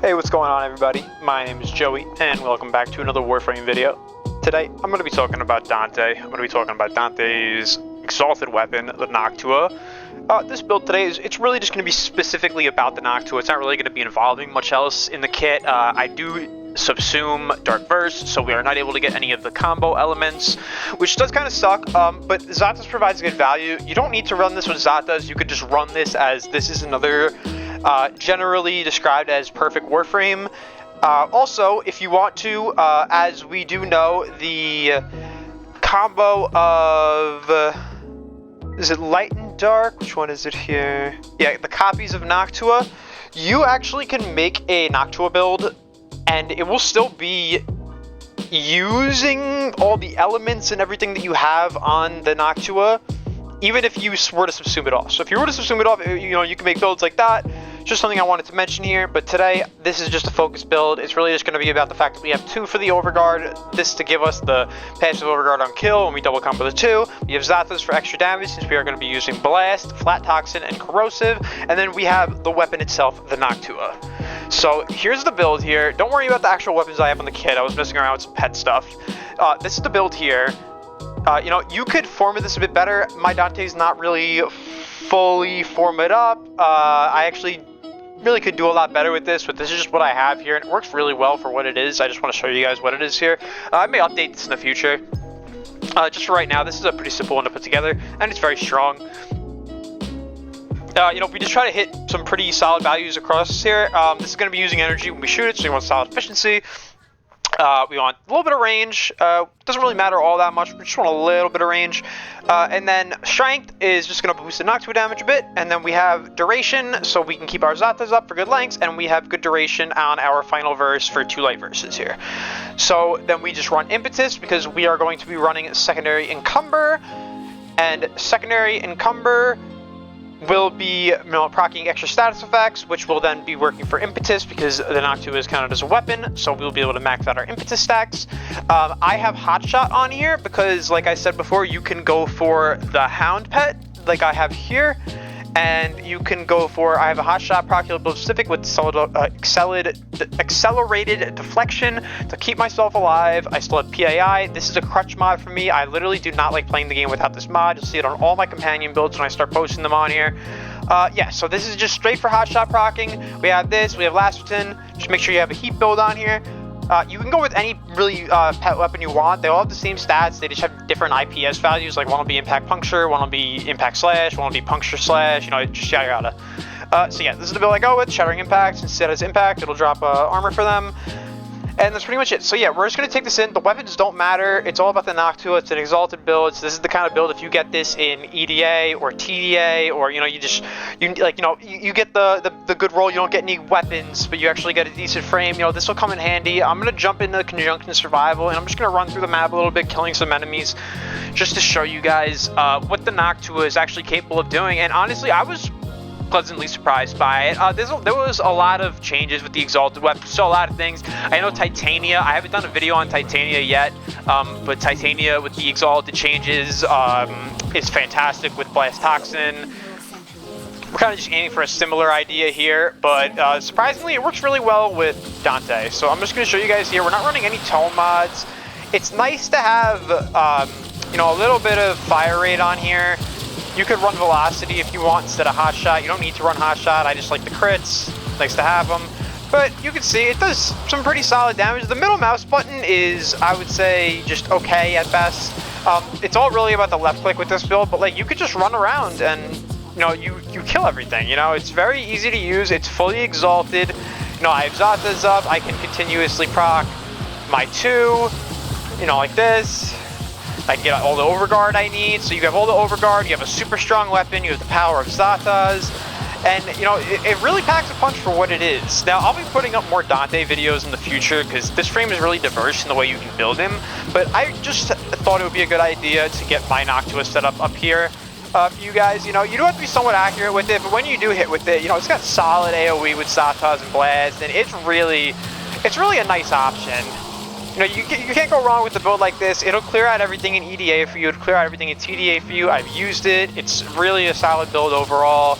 Hey, what's going on everybody? My name is Joey and welcome back to another Warframe video. Today I'm going to be talking about Dante. I'm going to be talking about Dante's exalted weapon, the Noctua. This build today it's really just going to be specifically about the Noctua. It's not really going to be involving much else in the kit. I do subsume Dark Verse, so we are not able to get any of the combo elements, which does kind of suck, but Zatas provides good value. You don't need to run this with Zatas. You could just run this as this is another generally described as perfect Warframe. Also, if you want to, as we do know, the combo of is it light and dark? Which one is it here? Yeah, the copies of Noctua. You actually can make a Noctua build and it will still be using all the elements and everything that you have on the Noctua, even if you were to subsume it off. So if you were to subsume it off, you know, you can make builds like that. Just something I wanted to mention here, but today this is just a focus build. It's really just going to be about the fact that we have 2 for the overguard, this to give us the passive overguard on kill when we double combo the 2. We have Zathos for extra damage since we are going to be using blast, flat toxin, and corrosive, and then we have the weapon itself, the Noctua. So here's the build here. Don't worry about the actual weapons I have on the kit. I was messing around with some pet stuff. This is the build here. You know, you could format this a bit better. My Dante's not really fully formatted up. I actually really could do a lot better with this, but this is just what I have here, and it works really well for what it is. I just want to show you guys what it is here. I may update this in the future. Just for right now, this is a pretty simple one to put together, and it's very strong. You know, we just try to hit some pretty solid values across here. This is going to be using energy when we shoot it, so we want solid efficiency. We want a little bit of range. Doesn't really matter all that much. We just want a little bit of range. And then strength is just going to boost the Noctua damage a bit. And then we have duration, so we can keep our Zatas up for good lengths. And we have good duration on our final verse for 2 light verses here. So then we just run impetus because we are going to be running secondary encumber. And secondary encumber will be, you know, proccing extra status effects, which will then be working for impetus because the Noctua is counted as a weapon, so we'll be able to max out our impetus stacks. I have hotshot on here because, like I said before, you can go for the hound pet like I have here, and you can go for, I have a hotshot proc build specific with accelerated deflection to keep myself alive. I still have PAI. This is a crutch mod for me. I literally do not like playing the game without this mod. You'll see it on all my companion builds when I start posting them on here. Yeah, so this is just straight for hotshot proccing. We have this, we have Lacertin. Just make sure you have a heat build on here. You can go with any really pet weapon you want. They all have the same stats. They just have different IPS values. Like one will be impact puncture, one will be impact slash, one will be puncture slash, you know, just yada yada. So yeah, this is the build I go with. Shattering impact. Instead of impact, it'll drop armor for them. And that's pretty much it. So yeah, we're just going to take this in. The weapons don't matter. It's all about the Noctua. It's an exalted build. So this is the kind of build if you get this in EDA or TDA, or, you know, you get the good roll. You don't get any weapons, but you actually get a decent frame. You know, this will come in handy. I'm going to jump into conjunction survival, and I'm just going to run through the map a little bit, killing some enemies, just to show you guys what the Noctua is actually capable of doing. And honestly, I was pleasantly surprised by it. There was a lot of changes with the exalted weapon, so a lot of things. I know Titania, I haven't done a video on Titania yet, but Titania with the exalted changes is fantastic with blast toxin. We're kind of just aiming for a similar idea here, but surprisingly it works really well with Dante. So I'm just going to show you guys here. We're not running any tone mods. It's nice to have you know, a little bit of fire rate on here. You could run velocity if you want instead of hotshot. You don't need to run hotshot. I just like the crits. Nice to have them. But you can see it does some pretty solid damage. The middle mouse button is, I would say, just okay at best. It's all really about the left click with this build, but like you could just run around and, you know, you kill everything. You know, it's very easy to use. It's fully exalted. You know, I have Zatas up. I can continuously proc my 2, you know, like this. I can get all the overguard I need. So you have all the overguard, you have a super strong weapon, you have the power of Zatas, and you know, it really packs a punch for what it is. Now, I'll be putting up more Dante videos in the future because this frame is really diverse in the way you can build him, but I just thought it would be a good idea to get my Noctua set up here. You guys, you know, you do have to be somewhat accurate with it, but when you do hit with it, you know, it's got solid AoE with Zatas and Blast, and it's really a nice option. You know, you can't go wrong with a build like this. It'll clear out everything in EDA for you. It'll clear out everything in TDA for you. I've used it. It's really a solid build overall.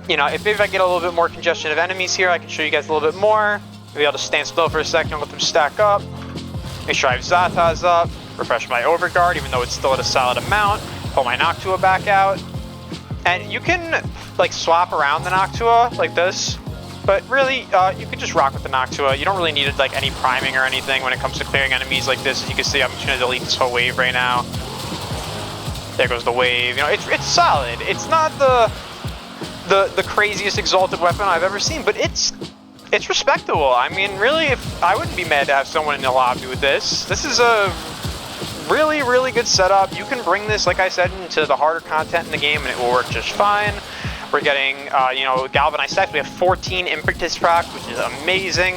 you know, if maybe I get a little bit more congestion of enemies here, I can show you guys a little bit more. Maybe I'll just stand still for a second and let them stack up. Make sure I have Zatas up. Refresh my overguard, even though it's still at a solid amount. Pull my Noctua back out. And you can, like, swap around the Noctua like this. But really, you can just rock with the Noctua. You don't really need, like, any priming or anything when it comes to clearing enemies like this. As you can see, I'm just going to delete this whole wave right now. There goes the wave. You know, it's solid. It's not the craziest exalted weapon I've ever seen, but it's respectable. I mean, really, I wouldn't be mad to have someone in the lobby with this. This is a really, really good setup. You can bring this, like I said, into the harder content in the game, and it will work just fine. We're getting, you know, galvanized stacks. We have 14 impetus procs, which is amazing.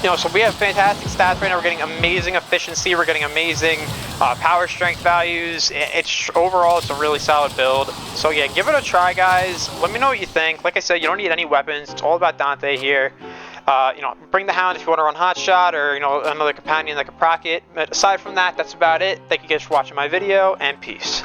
You know, so we have fantastic stats right now. We're getting amazing efficiency. We're getting amazing power strength values. Overall, it's a really solid build. So yeah, give it a try, guys. Let me know what you think. Like I said, you don't need any weapons. It's all about Dante here. You know, bring the Hound if you want to run Hotshot, or, you know, another companion that can proc it. But aside from that, that's about it. Thank you guys for watching my video, and peace.